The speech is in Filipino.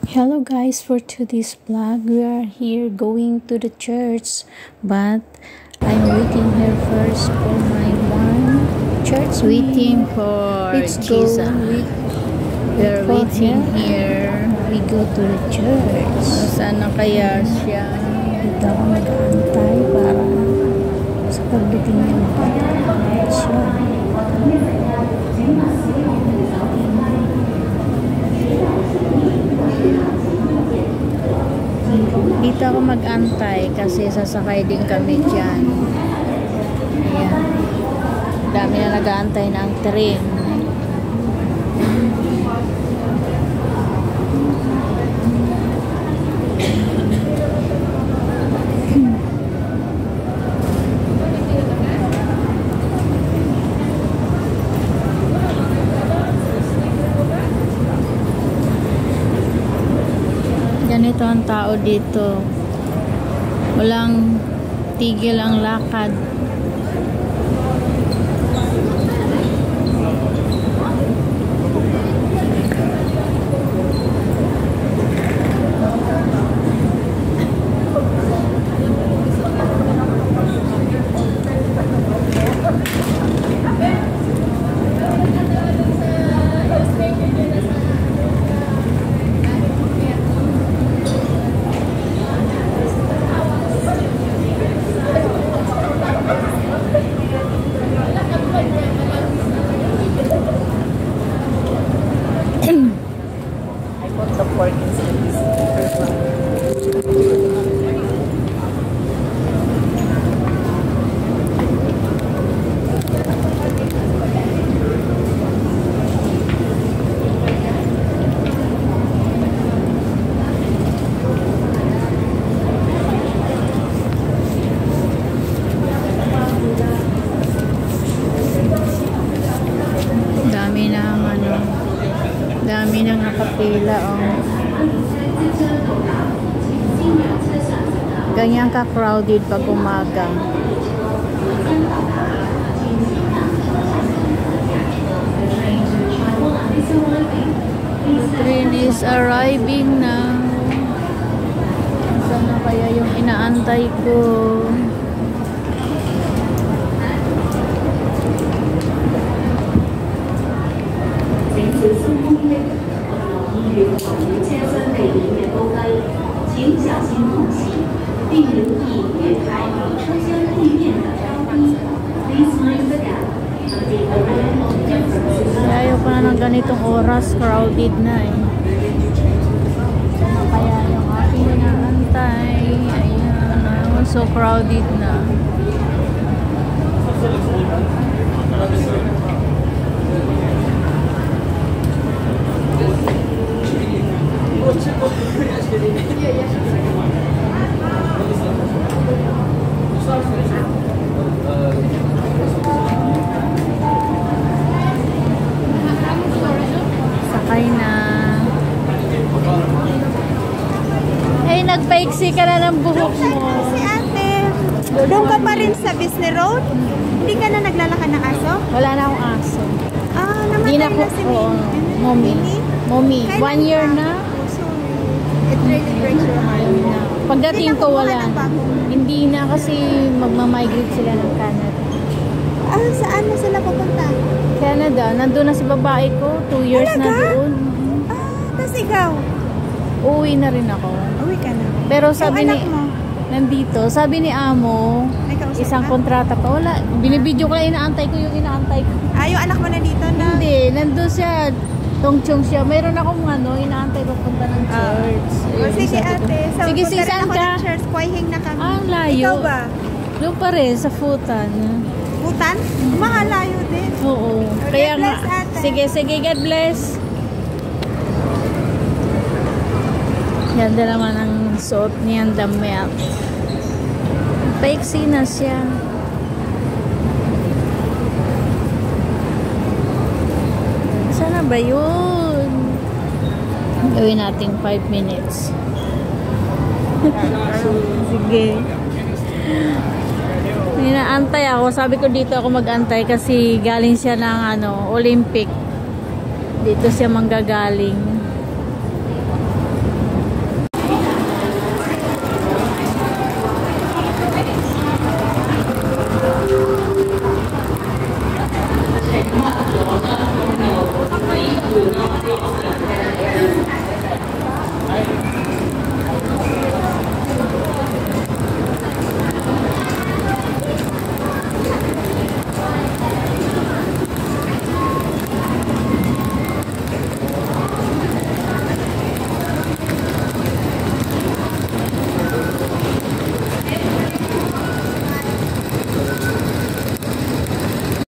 Hello guys, for today's vlog, we are here going to the church, but I'm waiting here first for my mom. Church Waiting for Let's Jesus. go. We're waiting here. We go to the church. Sana kaya siya? Dito ako mag-aantay para sa pagdating niya magkataon siya. Dito ako mag-antay kasi sasakay din kami dyan. Ayan. Dami na nag-aantay ng tren. Ganito ang tao dito. Walang tigil ang lakad. Dami nang nakapila, oh. Ganyan ka-crowded pag umaga. The train is arriving now. Saan na kaya yung inaantay ko? Ayaw pa na ng ganitong oras, crowded na eh. Kaya yung aking inaantay, ayan, so crowded na. Sakay na. Ay, nagpaiksi ka na ng buhok mo. Si ate, doon ka pa rin sa Bisney Road? Hindi ka na naglalakad ng aso? Wala na akong aso. Ah, namatay Hindi na na ko, si Mommy. Mommy, Kailan 1 year ka? na. So, it really breaks your heart. Pagdating ko wala. Hindi na kumuha Hindi na kasi magmamigrate sila ng Canada. Ah, saan na sila pupunta? Canada, nandun na si babae ko. 2 years na Talaga? doon. Ah, tas ikaw? Uuwi na rin ako. Uwi ka na. Pero sabi Yung ni, anak mo? nandito, sabi ni Amo, May kausap isang ka? kontrata pa. Wala, binibidyo ko lang, inaantay ko yung inaantay ko. Ah, yung anak mo nandito na? Hindi, nandun siya. Tongchong siya. Mayroon akong inaantay ko punta ng church. O, Ayun, sige sabi ko. ate. So, Sige, punta rin saan ako ka? ng church. Kuwahing na kami. Ah, ang layo. Ikaw ba? Doon pa rin, sa Futan. Butan? Mahalayo din. Oo. God Kaya nga, bless, ate. sige, God bless. Ganda naman ang suot niyang damit. Paiksi na siya. Sana ba yun? Gawin natin 5 minutes. Sige. Inaantay ako. Sabi ko dito ako mag-antay kasi galing siya ng Olympic. Dito siya manggagaling.